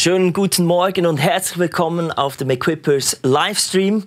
Schönen guten Morgen und herzlich willkommen auf dem Equippers Livestream.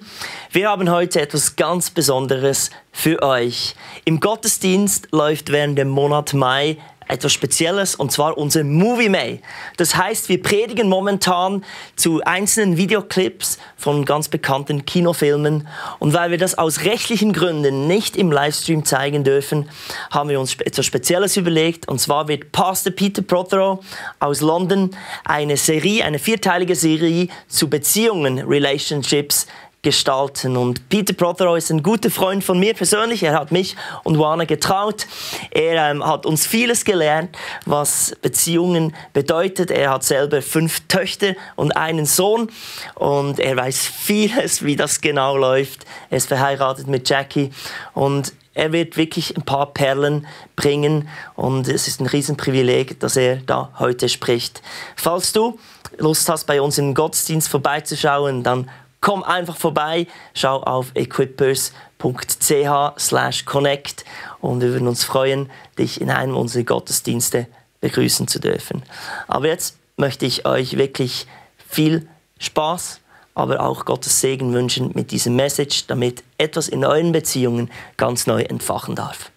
Wir haben heute etwas ganz Besonderes für euch. Im Gottesdienst läuft während dem Monat Mai etwas Spezielles, und zwar unser Movie May. Das heißt, wir predigen momentan zu einzelnen Videoclips von ganz bekannten Kinofilmen. Und weil wir das aus rechtlichen Gründen nicht im Livestream zeigen dürfen, haben wir uns etwas Spezielles überlegt. Und zwar wird Pastor Peter Prothero aus London eine Serie, eine vierteilige Serie zu Beziehungen, Relationships, gestalten. Und Peter Prothero ist ein guter Freund von mir persönlich. Er hat mich und Juana getraut. Er hat uns vieles gelernt, was Beziehungen bedeutet. Er hat selber 5 Töchter und einen Sohn. Und er weiß vieles, wie das genau läuft. Er ist verheiratet mit Jackie. Und er wird wirklich ein paar Perlen bringen. Und es ist ein Riesenprivileg, dass er da heute spricht. Falls du Lust hast, bei uns im Gottesdienst vorbeizuschauen, dann komm einfach vorbei, schau auf equippers.ch/connect und wir würden uns freuen, dich in einem unserer Gottesdienste begrüßen zu dürfen. Aber jetzt möchte ich euch wirklich viel Spaß, aber auch Gottes Segen wünschen mit diesem Message, damit etwas in euren Beziehungen ganz neu entfachen darf.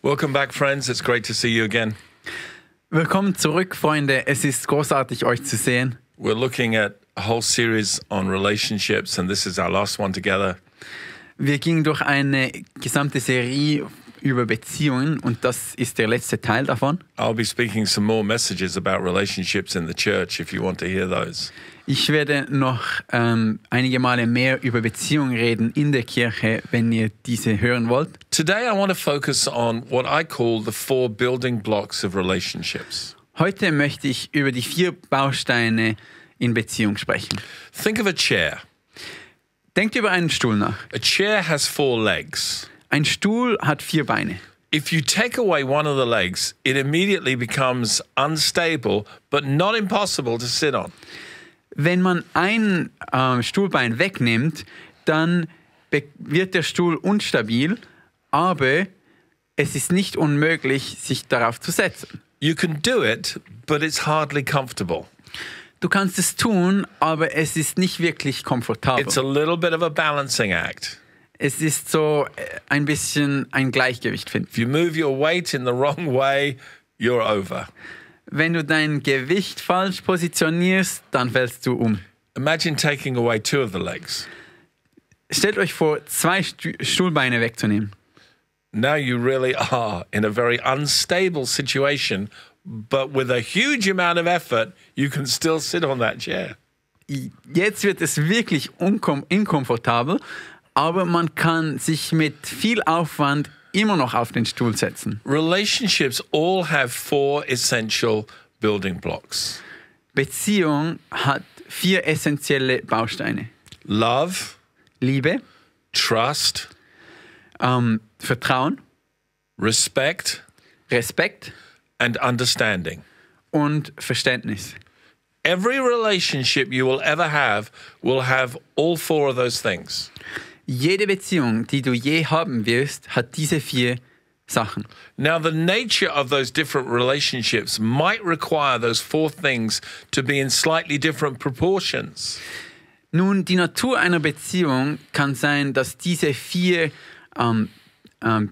Welcome back, friends. It's great to see you again. Willkommen zurück, Freunde. Es ist großartig, euch zu sehen. We're looking at a whole series on relationships, and this is our last one together. Wir gingen durch eine gesamte Serie über Beziehungen und das ist der letzte Teil davon. I'll be speaking some more messages about relationships in the church if you want to hear those. Ich werde noch einige Male mehr über Beziehungen reden in der Kirche, wenn ihr diese hören wollt. Today I want to focus on what I call the 4 building blocks of relationships. Heute möchte ich über die 4 Bausteine in Beziehung sprechen. Think of a chair. Denkt über einen Stuhl nach. A chair has 4 legs. Ein Stuhl hat 4 Beine. If you take away one of the legs, it immediately becomes unstable, but not impossible to sit on. Wenn man ein Stuhlbein wegnimmt, dann wird der Stuhl unstabil, aber es ist nicht unmöglich, sich darauf zu setzen. You can do it, but it's hardly comfortable. Du kannst es tun, aber es ist nicht wirklich komfortabel. It's a little bit of a balancing act. Es ist so ein bisschen ein Gleichgewicht finden. If you move your weight in the wrong way, you're over. Wenn du dein Gewicht falsch positionierst, dann fällst du um. Imagine taking away 2 of the legs. Stellt euch vor, 2 Stuhlbeine wegzunehmen. Now you really are in a very unstable situation, but with a huge amount of effort, you can still sit on that chair. Jetzt wird es wirklich inkomfortabel, aber man kann sich mit viel Aufwand immer noch auf den Stuhl setzen. Relationships all have 4 essential building blocks. Beziehung hat 4 essentielle Bausteine. Love, Liebe, trust, Vertrauen, respect, and understanding. Und Verständnis. Every relationship you will ever have will have all 4 of those things. Jede Beziehung, die du je haben wirst, hat diese 4 Sachen. Now, the nature of those different relationships might require those 4 things to be in slightly different proportions. Nun, die Natur einer Beziehung kann sein, dass diese 4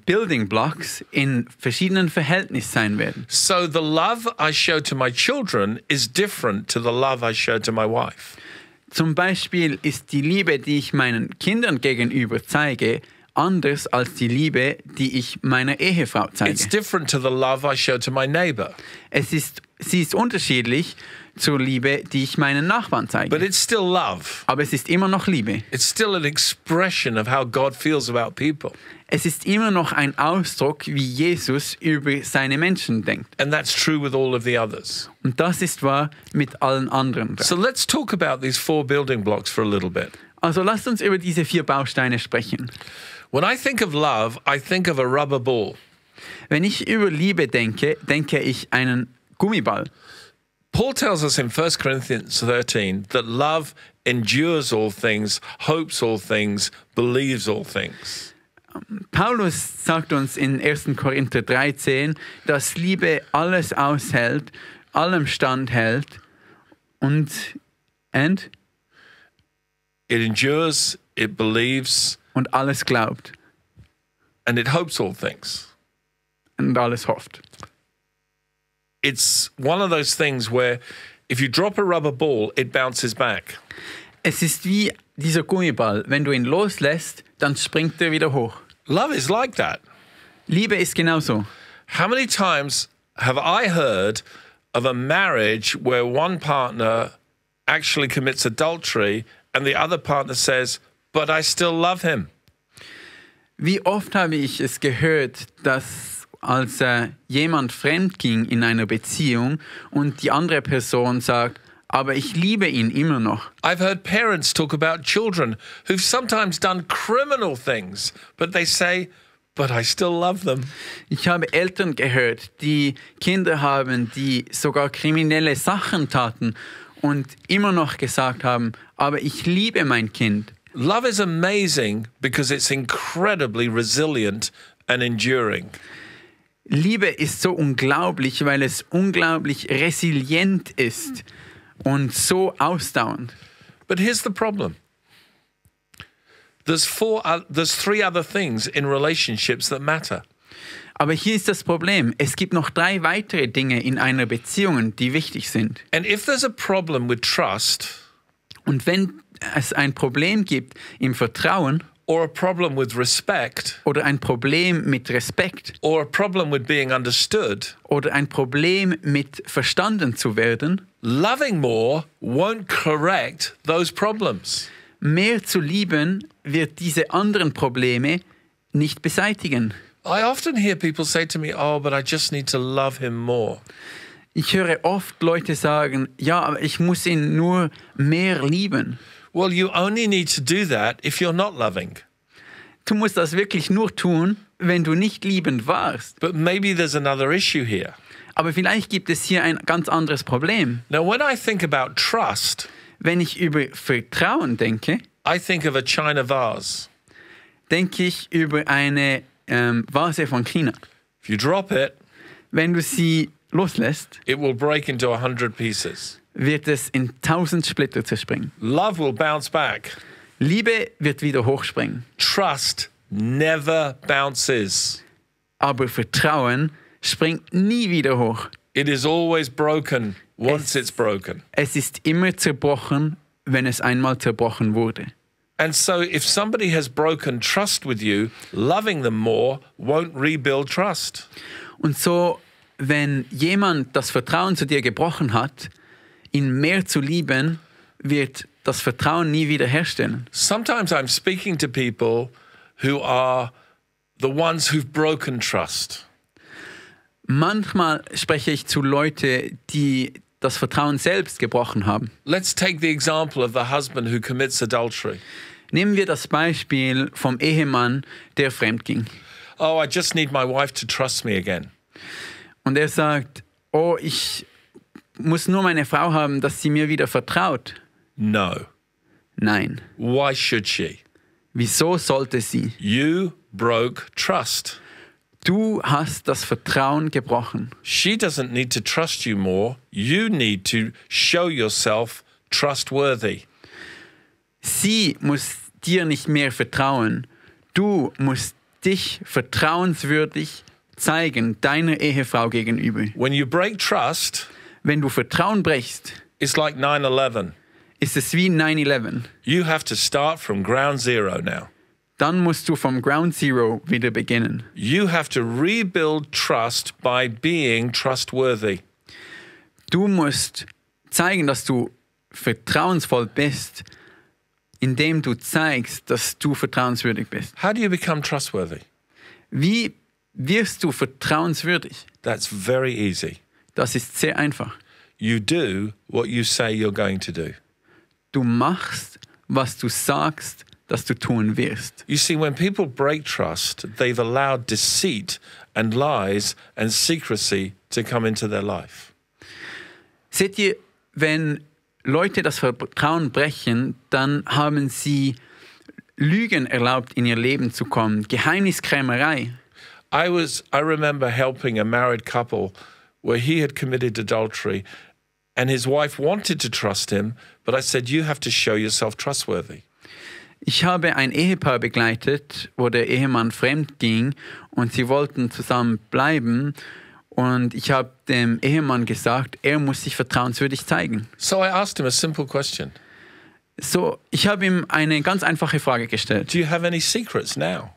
Building Blocks in verschiedenen Verhältnissen sein werden. So the love I show to my children is different to the love I show to my wife. Zum Beispiel ist die Liebe, die ich meinen Kindern gegenüber zeige, anders als die Liebe, die ich meiner Ehefrau zeige. It's different to the love I show to my neighbor. Sie ist unterschiedlich zur Liebe, die ich meinen Nachbarn zeige. But it's still love. Aber es ist immer noch Liebe. It's still an expression of how God feels about people. Es ist immer noch ein Ausdruck, wie Jesus über seine Menschen denkt. And that's true with all of the others. Und das ist wahr mit allen anderen. So let's talk about these 4 building blocks for a little bit. Also lasst uns über diese 4 Bausteine sprechen. When I think of love, I think of a rubber ball. Wenn ich über Liebe denke, denke ich einen Gummiball. Paul tells us in 1 Corinthians 13 that love endures all things, hopes all things, believes all things. Paulus sagt uns in 1. Korinther 13, dass Liebe alles aushält, allem standhält Und and? It endures, it believes, Und alles glaubt. and it hopes all things. Und alles hofft. It's one of those things where if you drop a rubber ball, it bounces back. Es ist wie dieser Gummiball. Wenn du ihn loslässt, dann springt er wieder hoch. Love is like that. Liebe ist genauso. How many times have I heard of a marriage where one partner actually commits adultery and the other partner says, but I still love him? Wie oft habe ich es gehört, dass als jemand fremd ging in einer Beziehung und die andere Person sagt, aber ich liebe ihn immer noch. I've heard parents talk about children who've sometimes done criminal things, but they say, but I still love them. Ich habe Eltern gehört, die Kinder haben, die sogar kriminelle Sachen taten und immer noch gesagt haben, aber ich liebe mein Kind. Love is amazing because it's incredibly resilient and enduring. Liebe ist so unglaublich, weil es unglaublich resilient ist und so ausdauernd. But here's the problem. There's three other things in relationships that matter. Aber hier ist das Problem. Es gibt noch 3 weitere Dinge in einer Beziehung, die wichtig sind. And if there's a problem with trust, Und wenn es ein Problem gibt im Vertrauen or a problem with respect, oder ein Problem mit Respekt or a problem with being understood, oder ein Problem mit verstanden zu werden, loving more won't correct those problems. mehr zu lieben wird diese anderen Probleme nicht beseitigen. I often hear people say to me, oh, but I just need to love him more. Ich höre oft Leute sagen, ja, aber ich muss ihn nur mehr lieben. Well, you only need to do that if you're not loving. Du musst das wirklich nur tun, wenn du nicht liebend warst. But maybe there's another issue here. Aber vielleicht gibt es hier ein ganz anderes Problem. Now, when I think about trust, Wenn ich über Vertrauen denke, I think of a china vase. denke ich über eine Vase von China. If you drop it, Wenn du sie loslässt, it will break into 100 pieces. wird es in 1000 Splitter zerspringen. Love will bounce back. Liebe wird wieder hochspringen. Trust never bounces. Aber Vertrauen springt nie wieder hoch. It is always broken once it's broken. Es ist immer zerbrochen, wenn es einmal zerbrochen wurde. And so if somebody has broken trust with you, loving them more won't rebuild trust. Und so, wenn jemand das Vertrauen zu dir gebrochen hat, ihn mehr zu lieben, wird das Vertrauen nie wiederherstellen. Sometimes I'm speaking to people who are the ones who've broken trust. Manchmal spreche ich zu Leuten, die das Vertrauen selbst gebrochen haben. Let's take the example of the husband who commits adultery. Nehmen wir das Beispiel vom Ehemann, der fremdging. Oh, I just need my wife to trust me again. Und er sagt, oh, ich muss nur meine Frau haben, dass sie mir wieder vertraut. No. Nein. Why should she? Wieso sollte sie? You broke trust. Du hast das Vertrauen gebrochen. She doesn't need to trust you more. You need to show yourself trustworthy. Sie muss dir nicht mehr vertrauen. Du musst dich vertrauenswürdig zeigen, deiner Ehefrau gegenüber. When you break trust, Wenn du Vertrauen brichst, it's like 9/11. ist es wie 9/11. You have to start from ground zero now. Dann musst du vom Ground Zero wieder beginnen. You have to rebuild trust by being trustworthy. Du musst zeigen, dass du vertrauensvoll bist, indem du zeigst, dass du vertrauenswürdig bist. How do you become trustworthy? Wie wirst du vertrauenswürdig? That's very easy. Das ist sehr einfach. You do what you say you're going to do. Du machst, was du sagst, dass du tun wirst. You see, when people break trust, they've allowed deceit and lies and secrecy to come into their life. Seht ihr, wenn Leute das Vertrauen brechen, dann haben sie Lügen erlaubt, in ihr Leben zu kommen. Geheimniskrämerei. I remember helping a married couple where he had committed adultery and his wife wanted to trust him, but I said, you have to show yourself trustworthy. Ich habe ein Ehepaar begleitet, wo der Ehemann fremd ging und sie wollten zusammen bleiben. Und ich habe dem Ehemann gesagt, er muss sich vertrauenswürdig zeigen. So I asked him a simple question. So, ich habe ihm eine ganz einfache Frage gestellt. Do you have any secrets now?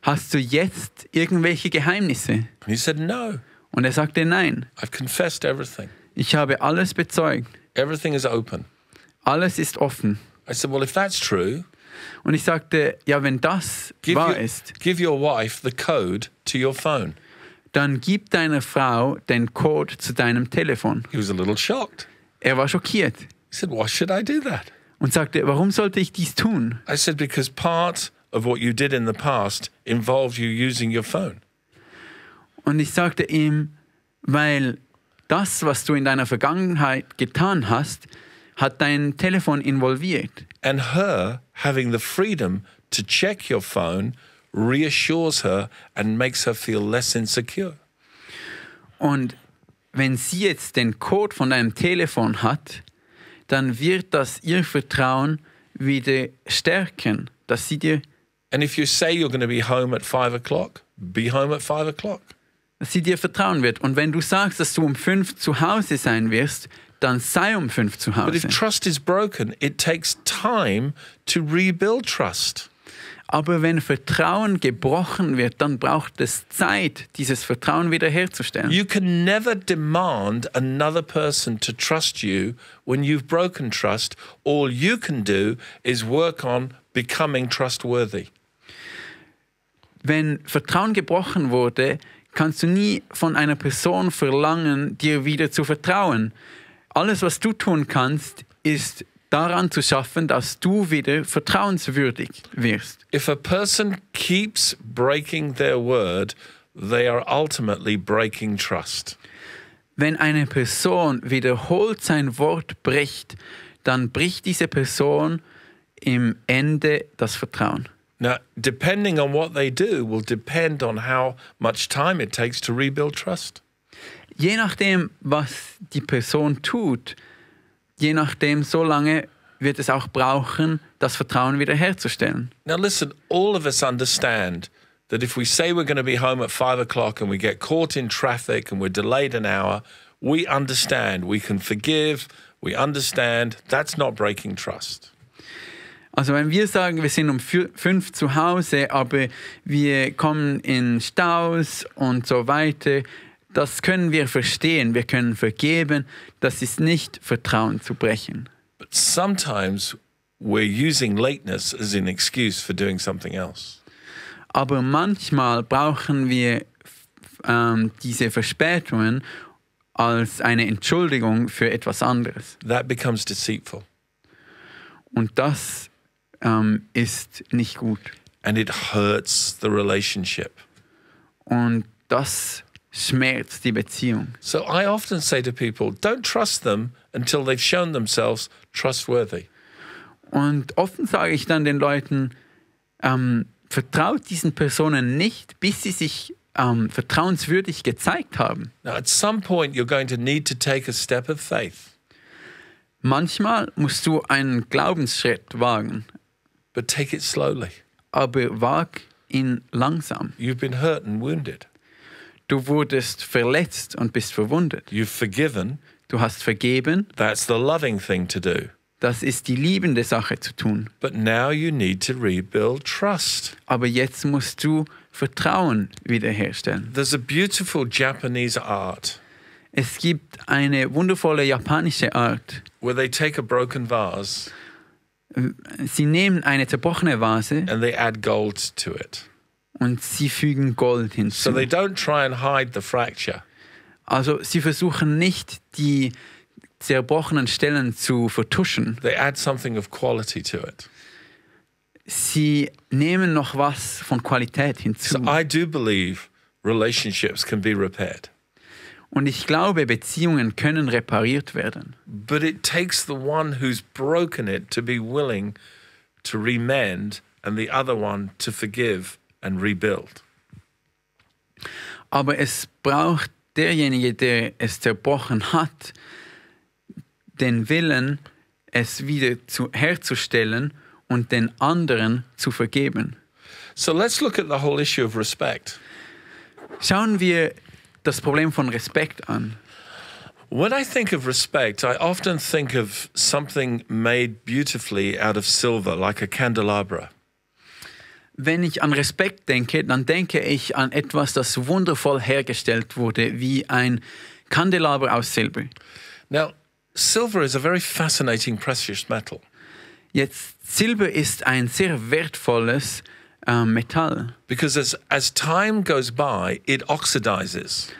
Hast du jetzt irgendwelche Geheimnisse? And he said, no. Und er sagte, nein. I've confessed everything. Ich habe alles bezeugt. Everything is open. Alles ist offen. I said, well, if that's true, Und ich sagte, ja, wenn das wahr ist, give your wife the code to your phone. dann gib deiner Frau den Code zu deinem Telefon. He was a little shocked. Er war schockiert He said, why should I do that? und sagte, warum sollte ich dies tun? I said, because part of what you did in the past involved you using your phone. Und ich sagte ihm, weil das, was du in deiner Vergangenheit getan hast, hat dein Telefon involviert. And her having the freedom to check your phone reassures her and makes her feel less insecure. Und wenn sie jetzt den Code von deinem Telefon hat, dann wird das ihr Vertrauen wieder stärken, dass sie dir, And if you say you're going to be home at 5 o'clock, be home at 5 o'clock. dass sie dir vertrauen wird. Und wenn du sagst, dass du um 5 zu Hause sein wirst, dann sei um 5 zu But if Hause. trust is broken, it takes time to rebuild trust. Aber wenn Vertrauen gebrochen wird, dann braucht es Zeit, dieses Vertrauen wiederherzustellen. You can never demand another person to trust you when you've broken trust. All you can do is work on becoming trustworthy. Wenn Vertrauen gebrochen wurde, kannst du nie von einer Person verlangen, dir wieder zu vertrauen. Alles, was du tun kannst, ist daran zu schaffen, dass du wieder vertrauenswürdig wirst. If a person keeps breaking their word, they are ultimately breaking trust. Wenn eine Person wiederholt sein Wort bricht, dann bricht diese Person im Ende das Vertrauen. Now, depending on what they do will depend on how much time it takes to rebuild trust. Je nachdem, was die Person tut, je nachdem, so lange wird es auch brauchen, das Vertrauen wiederherzustellen. Now listen, all of us understand that if we say we're going to be home at 5 o'clock and we get caught in traffic and we're delayed an hour, we understand, we can forgive, we understand, that's not breaking trust. Also wenn wir sagen, wir sind um 5 zu Hause, aber wir kommen in Staus und so weiter, das können wir verstehen, wir können vergeben, das ist nicht Vertrauen zu brechen. But sometimes we're using lateness as an excuse for doing something else. Aber manchmal brauchen wir diese Verspätungen als eine Entschuldigung für etwas anderes. That becomes deceitful. Und das ist nicht gut. And it hurts the relationship. Und das schmerzt die Beziehung. So I often say to people, don't trust them until they've shown themselves trustworthy. Und oft sage ich dann den Leuten, vertraut diesen Personen nicht, bis sie sich vertrauenswürdig gezeigt haben. Now, at some point, you're going to need to take a step of faith. Manchmal musst du einen Glaubensschritt wagen, But take it slowly. aber wag ihn langsam. You've been hurt and wounded. Du wurdest verletzt und bist verwundet. You've forgiven. Du hast vergeben. That's the loving thing to do. Das ist die liebende Sache zu tun. But now you need to rebuild trust. Aber jetzt musst du Vertrauen wiederherstellen. There's a beautiful Japanese art Es gibt eine wundervolle japanische Art. where they take a broken vase Sie nehmen eine zerbrochene Vase and they add gold to it. und sie fügen Gold So hinzu. they don't try and hide the fracture. Also sie versuchen nicht, die zerbrochenen Stellen zu vertuschen. They add something of quality to it. Sie nehmen noch was von Qualität hinzu. So I do believe relationships can be repaired. Und ich glaube, Beziehungen können repariert werden. But it takes the one who's broken it to be willing to remend and the other one to forgive and rebuild. Aber es braucht derjenige, der es zerbrochen hat, den Willen, es wieder herzustellen und den anderen zu vergeben. So let's look at the whole issue of respect. Schauen wir das Problem von Respekt an. When I think of respect, I often think of something made beautifully out of silver, like a candelabra. Wenn ich an Respekt denke, dann denke ich an etwas, das wundervoll hergestellt wurde, wie ein Kandelaber aus Silber. Now, silver is a very fascinating precious metal. Jetzt, Silber ist ein sehr wertvolles Metall. Because as time goes by, it oxidizes.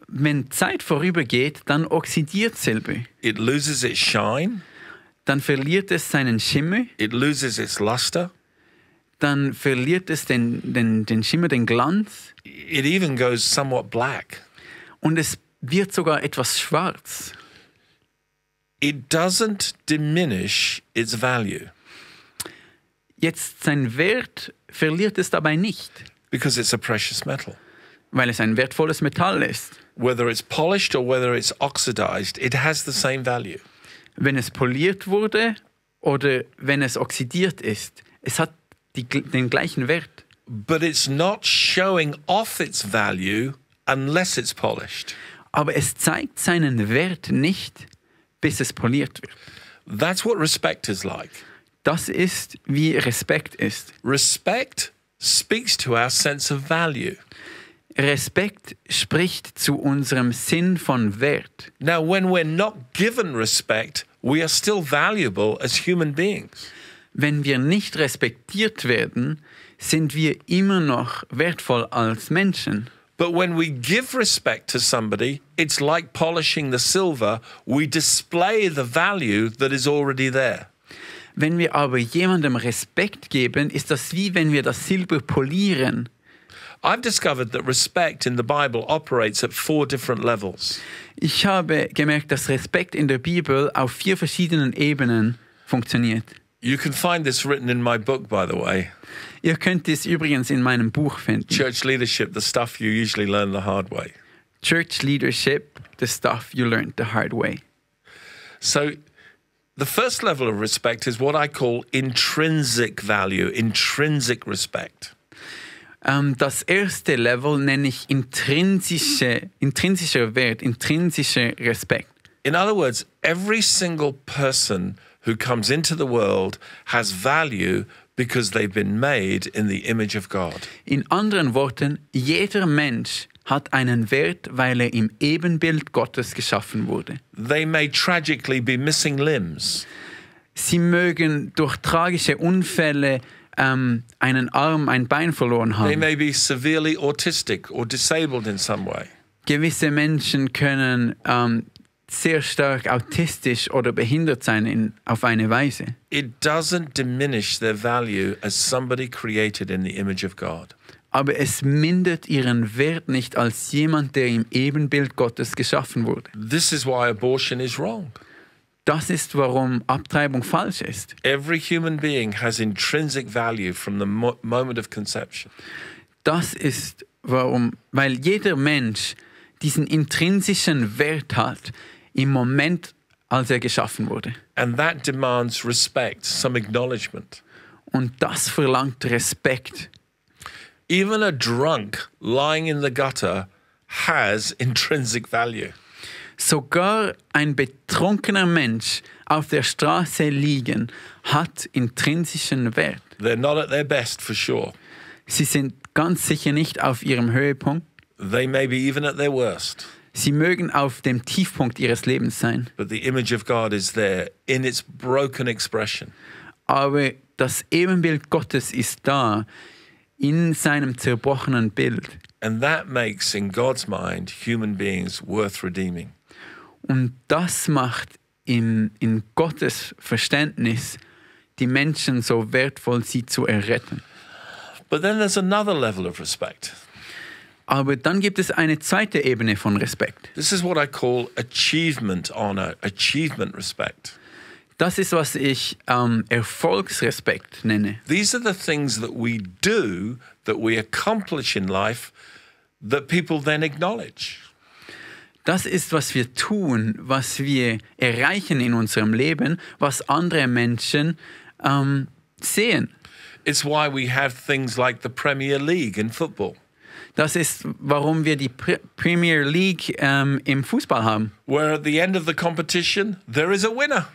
Wenn Zeit vorübergeht, dann oxidiert Silber. It loses its shine. Dann verliert es seinen Schimmer. It loses its luster. Dann verliert es den Schimmer, den Glanz. It even goes somewhat black. Und es wird sogar etwas schwarz. It doesn't diminish its value. Jetzt, sein Wert verliert es dabei nicht. Because it's a precious metal. Weil es ein wertvolles Metall ist. Whether it's polished or whether it's oxidized, it has the same value. Wenn es poliert wurde oder wenn es oxidiert ist, es hat den gleichen Wert. But it's not showing off its value unless it's polished. Aber es zeigt seinen Wert nicht, bis es poliert wird. That's what respect is like. Das ist, wie Respekt ist. Respect speaks to our sense of value. Respekt spricht zu unserem Sinn von Wert. Now, when we're not given respect, we are still valuable as human beings. Wenn wir nicht respektiert werden, sind wir immer noch wertvoll als Menschen. But when we give respect to somebody, it's like polishing the silver. We display the value that is already there. Wenn wir aber jemandem Respekt geben, ist das wie wenn wir das Silber polieren. I've discovered that respect in the Bible operates at 4 different levels. Ich habe gemerkt, dass Respekt in der Bibel auf 4 verschiedenen Ebenen funktioniert. You can find this written in my book, by the way. Ihr könnt es übrigens in meinem Buch finden. Church Leadership, the stuff you usually learn the hard way. Church Leadership, the stuff you learned the hard way. So, the first level of respect is what I call intrinsic value, intrinsic respect. Das erste Level nenne ich intrinsischer Wert, intrinsischer Respekt. In other words, every single person who comes into the world has value because they've been made in the image of God. In anderen Worten, jeder Mensch hat einen Wert, weil er im Ebenbild Gottes geschaffen wurde. They may tragically be missing limbs. Sie mögen durch tragische Unfälle einen Arm, ein Bein verloren They haben. may be severely autistic or disabled in some way. Gewisse Menschen können sehr stark autistisch oder behindert sein auf eine Weise. It doesn't diminish their value as somebody created in the image of God. Aber es mindert ihren Wert nicht als jemand, der im Ebenbild Gottes geschaffen wurde. This is why abortion is wrong. Das ist, warum Abtreibung falsch ist. Every human being has intrinsic value from the moment of conception. Das ist, weil jeder Mensch diesen intrinsischen Wert hat im Moment, als er geschaffen wurde. And that demands respect, some acknowledgement. Und das verlangt Respekt. Even a drunk lying in the gutter has intrinsic value. Sogar ein betrunkener Mensch auf der Straße liegen hat intrinsischen Wert. They're not at their best for sure. Sie sind ganz sicher nicht auf ihrem Höhepunkt. They may be even at their worst. Sie mögen auf dem Tiefpunkt ihres Lebens sein. But the image of God is there in its broken expression. Aber das Ebenbild Gottes ist da in seinem zerbrochenen Bild. And that makes, in God's mind, human beings worth redeeming. Und das macht in Gottes Verständnis die Menschen so wertvoll, sie zu erretten. But then there's another level of respect. Aber dann gibt es eine zweite Ebene von Respekt. This is what I call achievement honor, achievement respect. Das ist, was ich Erfolgsrespekt nenne. These are the things that we do, that we accomplish in life, that people then acknowledge. Das ist, was wir tun, was wir erreichen in unserem Leben, was andere Menschen sehen. It's why we have things like the Premier League in football, Das ist, warum wir die Premier League im Fußball haben, where at the end of the competition, there is a winner.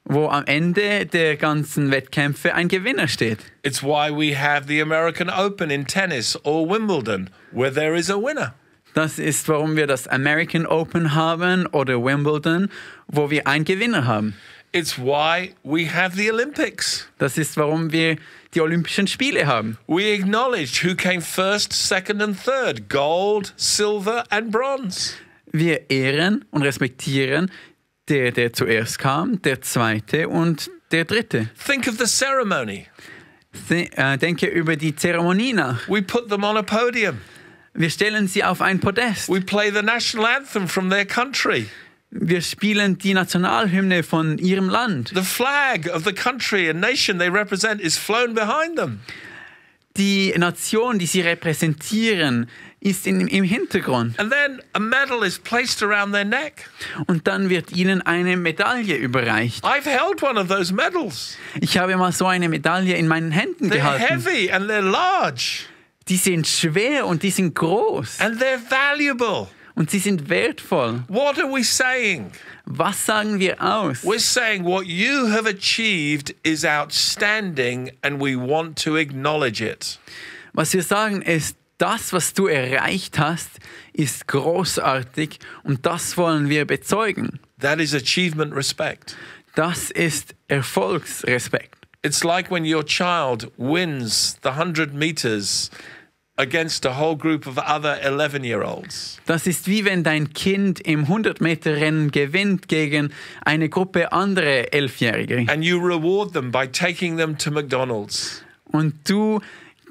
wo am Ende der ganzen Wettkämpfe ein Gewinner steht. It's why we have the American Open in tennis or Wimbledon, where there is a winner. Das ist, warum wir das American Open haben oder Wimbledon, wo wir einen Gewinner haben. It's why we have the Olympics. Das ist, warum wir die Olympischen Spiele haben. We acknowledge who came first, second and third, gold, silver and bronze. Wir ehren und respektieren der zuerst kam, der zweite und der dritte. Think of the ceremony. Denke über die Zeremonie nach. We put them on a podium. Wir stellen sie auf ein Podest. We play the national anthem from their country. Wir spielen die Nationalhymne von ihrem Land. The flag of the country and nation they represent is flown behind them. Die Nation, die sie repräsentieren, ist im Hintergrund. And then a medal is placed around their neck. Und dann wird ihnen eine Medaille überreicht. I've held one of those medals. Ich habe mal so eine Medaille in meinen Händen They're gehalten. heavy and they're large. Die sind schwer und die sind groß. And they're valuable. Und sie sind wertvoll. What are we saying? Was sagen wir aus? We're saying what you have achieved is outstanding and we want to acknowledge it. Was wir sagen ist, das, was du erreicht hast, ist großartig und das wollen wir bezeugen. That is achievement respect. Das ist Erfolgsrespekt. It's like when your child wins the 100 meters against a whole group of other 11-year-olds. Das ist wie wenn dein Kind im 100-Meter-Rennen gewinnt gegen eine Gruppe andere 11-Jährige. And you reward them by taking them to McDonald's. Und du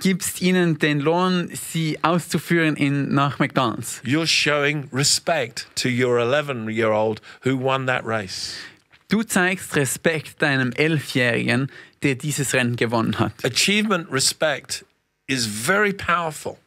gibst ihnen den Lohn, sie auszuführen nach McDonald's. You're showing respect to your 11-year-old who won that race. Du zeigst Respekt deinem 11-Jährigen, der dieses Rennen gewonnen hat. Achievement respect is very powerful.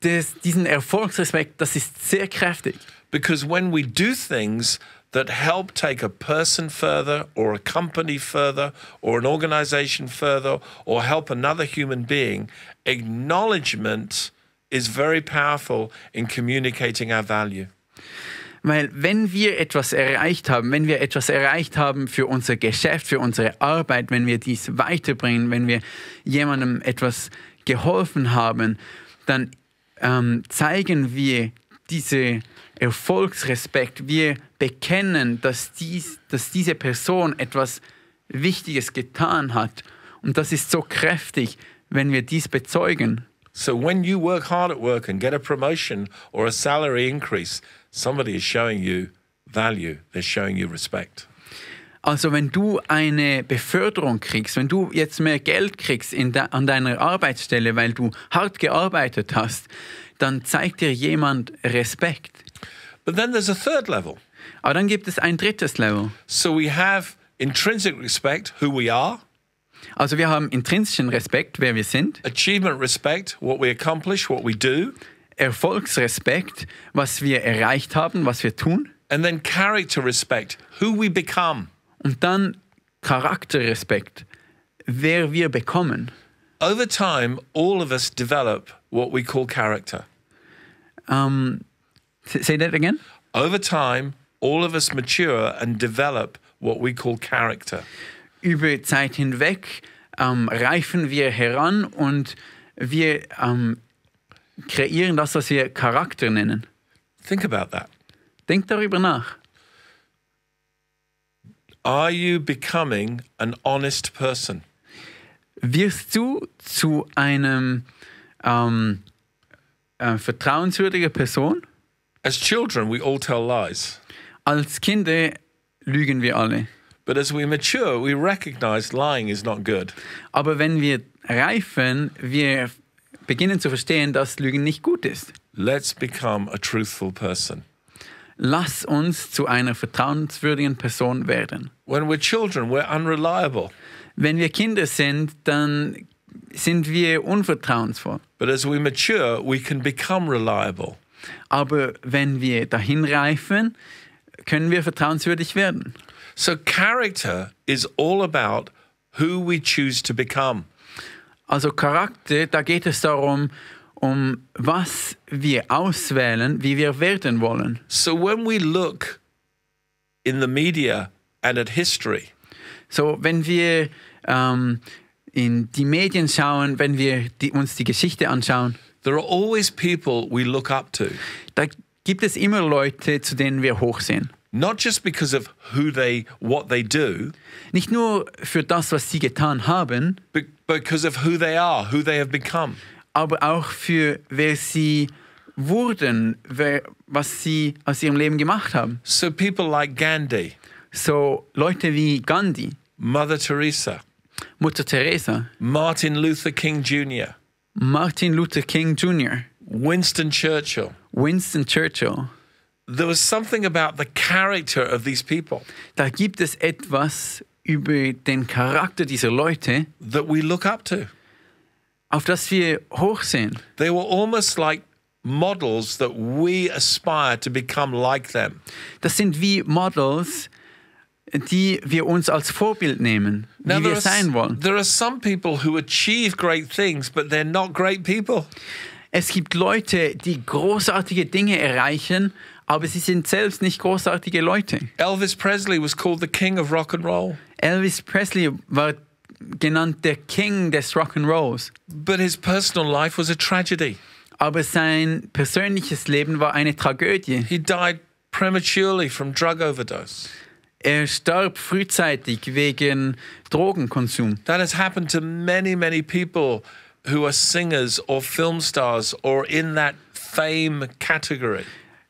Diesen Erfolgsrespekt, das ist sehr kräftig. Because when we do things that help take a person further or a company further or an organization further or help another human being, acknowledgement is very powerful in communicating our value. Weil wenn wir etwas erreicht haben für unser Geschäft, für unsere Arbeit, wenn wir dies weiterbringen, wenn wir jemandem etwas geholfen haben, dann zeigen wir diese Erfolgsrespekt. Wir bekennen, dass diese Person etwas Wichtiges getan hat. Und das ist so kräftig, wenn wir dies bezeugen. So when you work hard at work and get a promotion or a salary increase, somebody is showing you value. They're showing you respect. Also wenn du eine Beförderung kriegst, wenn du jetzt mehr Geld kriegst an deiner Arbeitsstelle, weil du hart gearbeitet hast, dann zeigt dir jemand Respekt. But then there's a third level. Aber dann gibt es ein drittes Level. So we have intrinsic respect, who we are. Also wir haben intrinsischen Respekt, wer wir sind. Achievement respect, what we accomplish, what we do. Erfolgsrespekt, was wir erreicht haben, was wir tun. And then character respect, who we become. Und dann Charakterrespekt, wer wir bekommen. Over time, all of us develop what we call character. Say that again? Over time, all of us mature and develop what we call character. Über Zeit hinweg reifen wir heran und wir kreieren das, was wir Charakter nennen. Think about that. Denk darüber nach. Are you becoming an honest person? Wirst du zu einem vertrauenswürdigen Person? As children, we all tell lies. Als Kinder lügen wir alle. But as we mature, we recognize lying is not good. Aber wenn wir reifen, wir beginnen zu verstehen, dass Lügen nicht gut ist. Let's become a truthful person. Lass uns zu einer vertrauenswürdigen Person werden. When we're children, we're unreliable. Wenn wir Kinder sind, dann sind wir unvertrauensvoll. But as we mature, we can become reliable. Aber wenn wir dahin reifen, können wir vertrauenswürdig werden. So character is all about who we choose to become. Also Charakter, da geht es darum, um was wir auswählen, wie wir werden wollen. So when we look in the media and at history, So, wenn wir in die Medien schauen, wenn wir uns die Geschichte anschauen, there are always people we look up to. da gibt es immer Leute, zu denen wir hochsehen. Not just because of what they do, Nicht nur für das, was sie getan haben, but because of who they are, who they have become. aber auch für wer sie wurden, was sie aus ihrem Leben gemacht haben. So people like Gandhi, So Leute wie Gandhi, Mother Teresa, Mutter Teresa, Martin Luther King Jr., Martin Luther King Jr., Winston Churchill. Winston Churchill. There was something about the character of these people Da gibt es etwas über den Charakter dieser Leute, that we look up to. auf das wir hochsehen. They were almost like models that we aspire to become like them. Das sind wie Models, die wir uns als Vorbild nehmen, wie wir sein wollen. there are some people who achieve great things, but they're not great people. Es gibt Leute, die großartige Dinge erreichen, aber sie sind selbst nicht großartige Leute. Elvis Presley was called the king of rock and roll, Elvis Presley war genannt der King des Rock'n'Rolls, but his personal life was a tragedy. aber sein persönliches Leben war eine Tragödie. He died prematurely from drug overdose. Er starb frühzeitig wegen Drogenkonsum. That has happened to many, many people who are singers or film stars or in that fame category.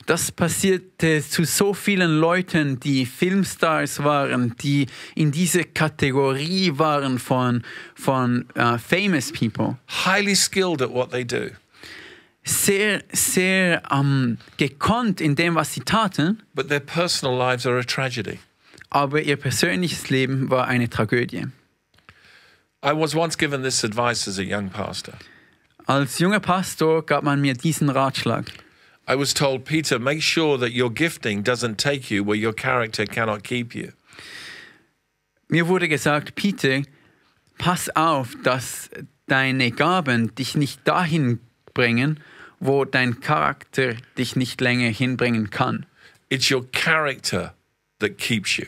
Das passierte zu so vielen Leuten, die Filmstars waren, die in dieser Kategorie waren von famous people. Highly skilled at what they do. Sehr, sehr gekonnt in dem, was sie taten, But their personal lives are a tragedy. aber ihr persönliches Leben war eine Tragödie. I was once given this advice as a young pastor. Als junger Pastor gab man mir diesen Ratschlag. I was told, Peter, make sure that your gifting doesn't take you where your character cannot keep you. Mir wurde gesagt, Peter, pass auf, dass deine Gaben dich nicht dahin bringen, wo dein Charakter dich nicht länger hinbringen kann. It's your character that keeps you.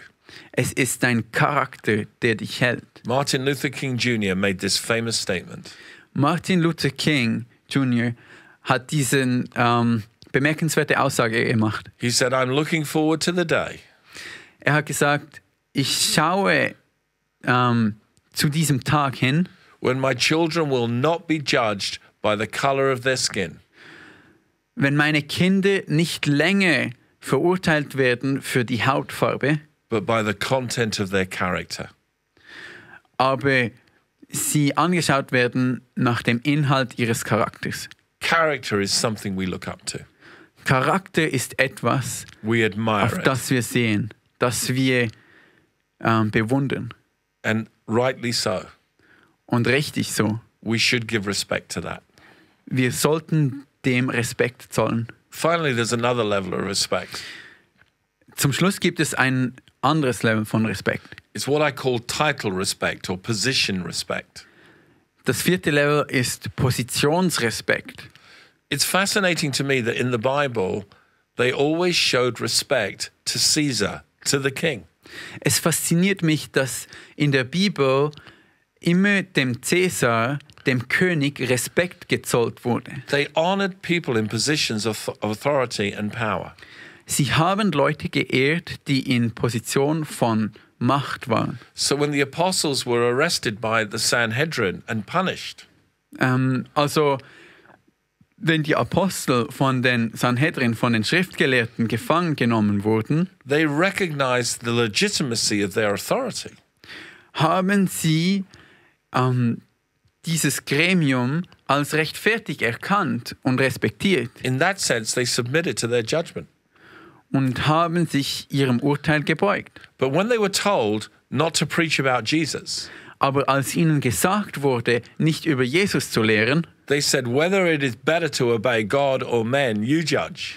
Es ist dein Charakter, der dich hält. Martin Luther King Jr. made this famous statement. Martin Luther King Jr. hat diesen bemerkenswerte Aussage gemacht. He said, I'm looking forward to the day Er hat gesagt, ich schaue zu diesem Tag hin, when my children will not be judged by the color of their skin, wenn meine Kinder nicht länger verurteilt werden für die Hautfarbe, but by the content of their character. aber sie angeschaut werden nach dem Inhalt ihres Charakters. Character is something we look up to. Charakter ist etwas, We admire auf it. das wir sehen, das wir bewundern. And rightly so. Und richtig so. We should give respect to that. Wir sollten dem Respekt zollen. Finally, there's another level of respect. Zum Schluss gibt es ein anderes Level von Respekt. It's what I call title respect or position respect. Das vierte Level ist Positionsrespekt. It's fascinating to me that in the Bible, they always showed respect to Caesar, to the king. Es fasziniert mich, dass in der Bibel immer dem Cäsar, dem König, Respekt gezollt wurde. They honored people in positions of authority and power. Sie haben Leute geehrt, die in Position von Macht waren. So when the apostles were arrested by the Sanhedrin and punished, Also, wenn die Apostel von den Sanhedrin, von den Schriftgelehrten gefangen genommen wurden, they recognized the legitimacy of their authority. haben sie dieses Gremium als rechtfertig erkannt und respektiert In that sense, they submitted to their judgment. und haben sich ihrem Urteil gebeugt. But when they were told not to preach about Jesus, Aber als ihnen gesagt wurde, nicht über Jesus zu lehren, they said, whether it is better to obey God or men, you judge.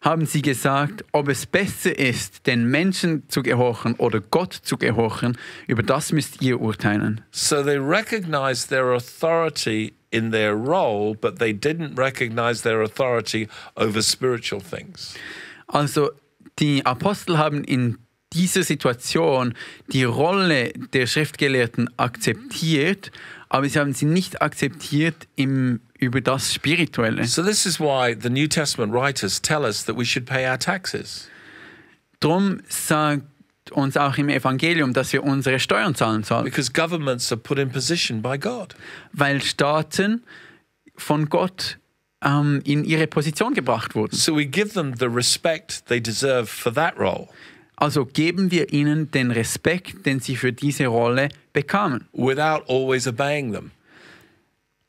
haben sie gesagt, ob es besser ist, den Menschen zu gehorchen oder Gott zu gehorchen, über das müsst ihr urteilen. So they recognized their authority in their role, but they didn't recognize their authority over spiritual things. Also die Apostel haben in dieser Situation die Rolle der Schriftgelehrten akzeptiert, aber sie haben sie nicht akzeptiert über das Spirituelle. So this is why the New Testament writers tell us that we should pay our taxes. Drum sagt uns auch im Evangelium, dass wir unsere Steuern zahlen sollen, Because governments are put in position by God. weil Staaten von Gott in ihre Position gebracht wurden. So we give them the respect they deserve for that role, Also geben wir ihnen den Respekt, den sie für diese Rolle bekamen, without always obeying them.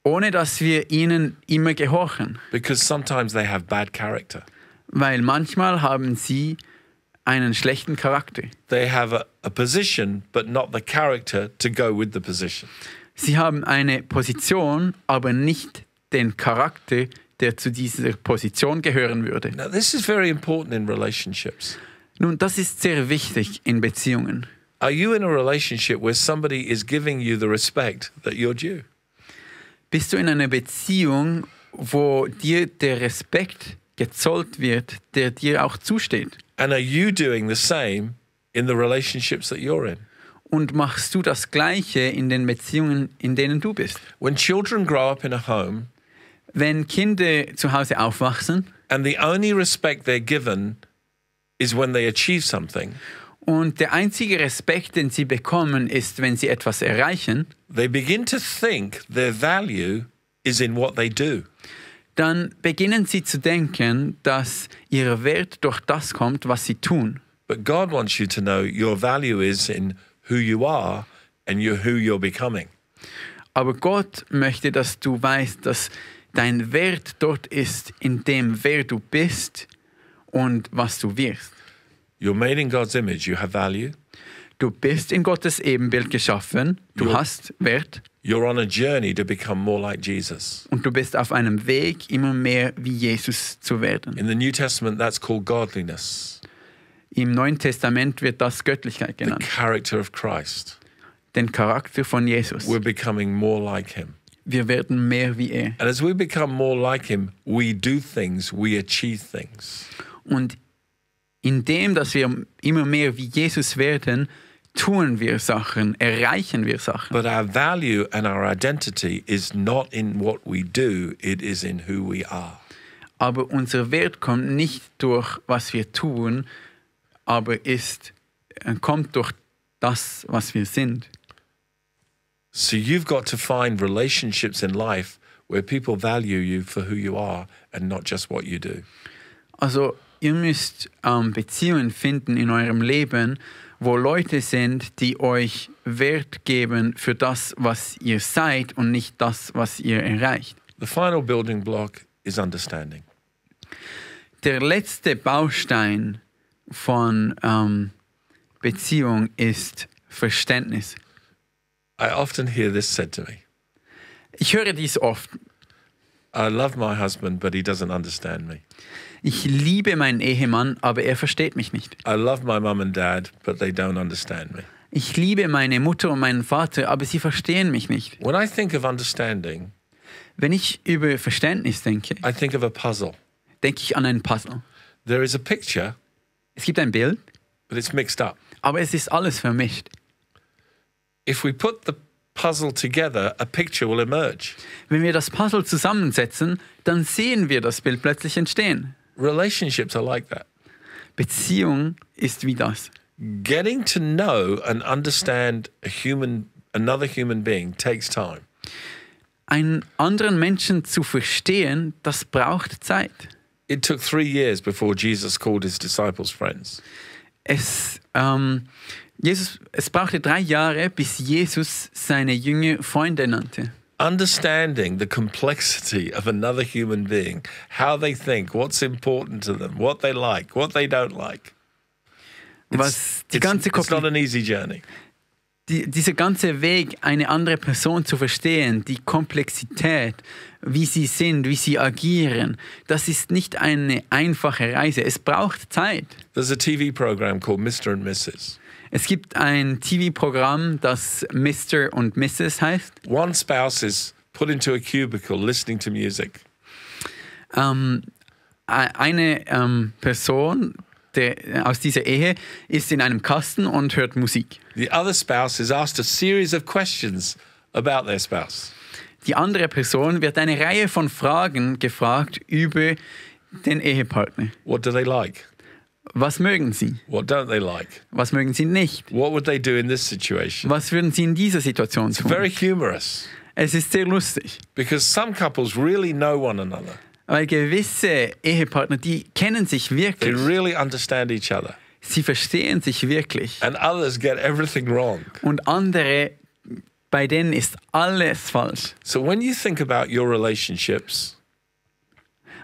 ohne dass wir ihnen immer gehorchen, Because sometimes they have bad character. weil manchmal haben sie einen schlechten Charakter. They have a position, but not the character to go with the position. Sie haben eine Position, aber nicht den Charakter, der zu dieser Position gehören würde. Now, this is very important in relationships. Nun, das ist sehr wichtig in Beziehungen. Are you in a relationship where somebody is giving you the respect that you're due? Bist du in einer Beziehung, wo dir der Respekt gezollt wird, der dir auch zusteht? And are you doing the same in the relationships that you're in? Und machst du das Gleiche in den Beziehungen, in denen du bist? When children grow up in a home Wenn Kinder zu Hause aufwachsen and the only respect they're given is when they achieve something, und der einzige Respekt, den sie bekommen, ist, wenn sie etwas erreichen, they begin to think their value is in what they do. dann beginnen sie zu denken, dass ihr Wert durch das kommt, was sie tun. But God wants you to know your value is in who you are and who you're becoming. Aber Gott möchte, dass du weißt, dass dein Wert dort ist, in dem, wer du bist und was du wirst. You're made in God's image, you have value. Du bist in Gottes Ebenbild geschaffen, du hast Wert You're on a journey to become more like Jesus. und du bist auf einem Weg, immer mehr wie Jesus zu werden. In the New Testament, that's called godliness, Im Neuen Testament wird das Göttlichkeit the genannt, character of Christ. den Charakter von Jesus. We're becoming more like him. Wir werden mehr wie er. And as we become more like him, we do things, we achieve things. Und indem, dass wir immer mehr wie Jesus werden, tun wir Sachen, erreichen wir Sachen. But our value and our identity is not in what we do, it is in who we are. Aber unser Wert kommt nicht durch, was wir tun, aber kommt durch das, was wir sind. So you've got to find relationships in life where people value you for who you are and not just what you do. Also ihr müsst Beziehungen finden in eurem Leben, wo Leute sind, die euch Wert geben für das, was ihr seid und nicht das, was ihr erreicht. The final building block is understanding. Der letzte Baustein von Beziehung ist Verständnis. I often hear this said to me. Ich höre dies oft. I love my husband, but he doesn't understand me. Ich liebe meinen Ehemann, aber er versteht mich nicht. I love my mum and dad, but they don't understand me. Ich liebe meine Mutter und meinen Vater, aber sie verstehen mich nicht. When I think of understanding, Wenn ich über Verständnis denke, I think of a puzzle. denke ich an ein Puzzle. There is a picture, Es gibt ein Bild, but it's mixed up. aber es ist alles vermischt. If we put the puzzle together, a picture will emerge. Wenn wir das Puzzle zusammensetzen, dann sehen wir das Bild plötzlich entstehen. Relationships are like that. Beziehung ist wie das. Getting to know and understand another human being takes time. Einen anderen Menschen zu verstehen, das braucht Zeit. It took 3 years before Jesus called his disciples friends. Es brauchte 3 Jahre, bis Jesus seine Jünger Freunde nannte. Understanding the complexity of another human being, how they think, what's important to them, what they like, what they don't like. Was die ganze It's not an easy journey. dieser ganze Weg, eine andere Person zu verstehen, die Komplexität, wie sie sind, wie sie agieren, das ist nicht eine einfache Reise. Es braucht Zeit. There's a TV program called Mr. and Mrs. Es gibt ein TV-Programm, das Mr. und Mrs. heißt. One spouse is put into a cubicle listening to music. Eine Person aus dieser Ehe ist in einem Kasten und hört Musik. The other spouse is asked a series of questions about their spouse. Die andere Person wird eine Reihe von Fragen gefragt über den Ehepartner. What do they like? Was mögen sie? What don't they like? Was mögen sie nicht? What would they do in this situation? Was würden sie in dieser Situation It's tun? very humorous Es ist sehr lustig, because some couples really know one another. weil gewisse Ehepartner, die kennen sich They wirklich. really understand each other. Sie verstehen sich wirklich. And others get everything wrong. Und andere, bei denen ist alles falsch. So when you think about your relationships,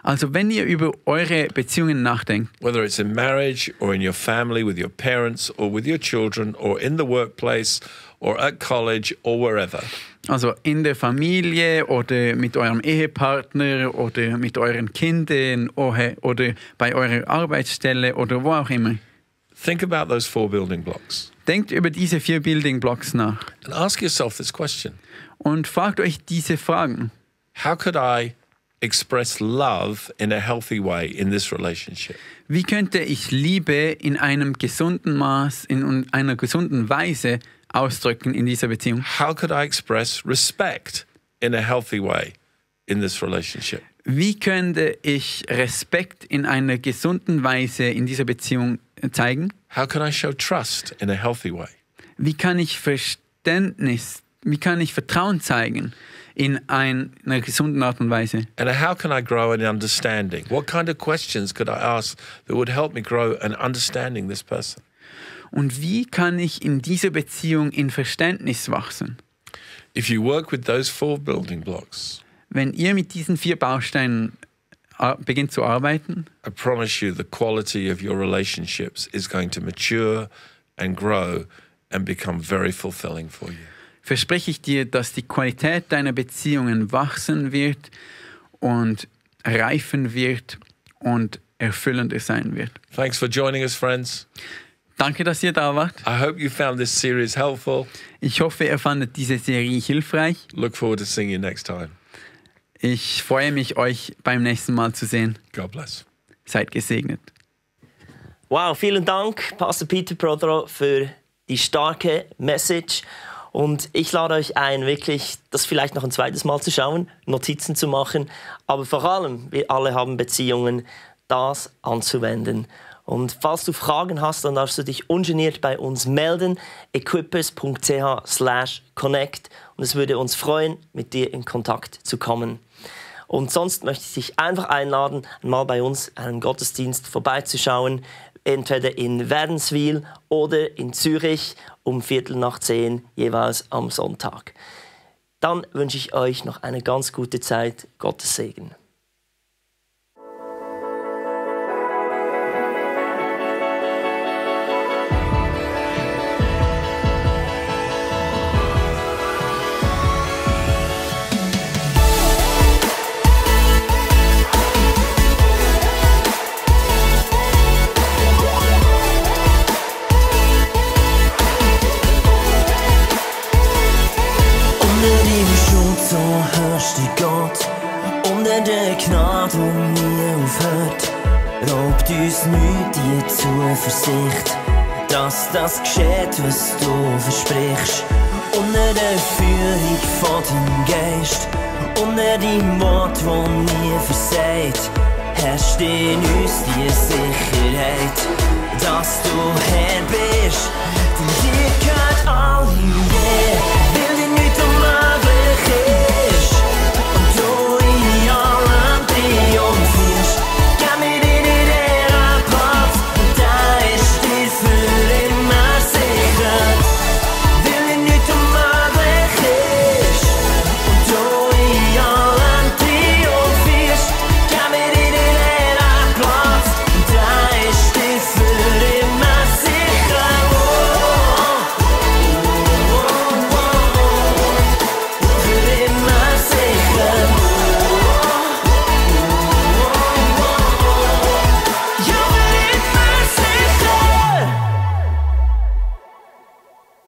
Also wenn ihr über eure Beziehungen nachdenkt, whether it's in marriage or in your family with your parents or with your children or in the workplace or at college or wherever, also in der Familie oder mit eurem Ehepartner oder mit euren Kindern oder bei eurer Arbeitsstelle oder wo auch immer. think about those 4 building blocks Denkt über diese 4 Building Blocks nach and ask yourself this question. und fragt euch diese Fragen. How could I express love in a healthy way in this relationship? Wie könnte ich Liebe in einem gesunden Maß, in einer gesunden Weise ausdrücken in dieser Beziehung? How could I express respect in a healthy way in this relationship? Wie könnte ich Respekt in einer gesunden Weise in dieser Beziehung zeigen? How can I show trust in a healthy way? Wie kann ich Vertrauen zeigen in einer gesunden Art und Weise? And how can I grow in understanding? What kind of questions could I ask that would help me grow in understanding this person? Und wie kann ich in dieser Beziehung in Verständnis wachsen? If you work with those 4 building blocks, Wenn ihr mit diesen 4 Bausteinen beginnt zu arbeiten, I promise you the quality of your relationships is going to mature and grow and become very fulfilling for you. verspreche ich dir, dass die Qualität deiner Beziehungen wachsen wird und reifen wird und erfüllender sein wird. Thanks for joining us, friends. Danke, dass ihr da wart. I hope you found this series helpful. Ich hoffe, ihr fandet diese Serie hilfreich. Look forward to seeing you next time. Ich freue mich, euch beim nächsten Mal zu sehen. God bless. Seid gesegnet. Wow, vielen Dank, Pastor Peter Prothero, für die starke Message. Und ich lade euch ein, wirklich das vielleicht noch ein zweites Mal zu schauen, Notizen zu machen, aber vor allem, wir alle haben Beziehungen, das anzuwenden. Und falls du Fragen hast, dann darfst du dich ungeniert bei uns melden, equippers.ch/connect. Und es würde uns freuen, mit dir in Kontakt zu kommen. Und sonst möchte ich dich einfach einladen, einmal bei uns einen Gottesdienst vorbeizuschauen, entweder in Wädenswil oder in Zürich um 9:15 jeweils am Sonntag. Dann wünsche ich euch noch eine ganz gute Zeit. Gottes Segen. Unter der Gnade, die nie aufhört, raubt uns nicht die Zuversicht, dass das geschieht, was du versprichst. Unter der Führung von deinem Geist, unter deinem Wort, das nie versagt, herrscht in uns die Sicherheit, dass du Herr bist.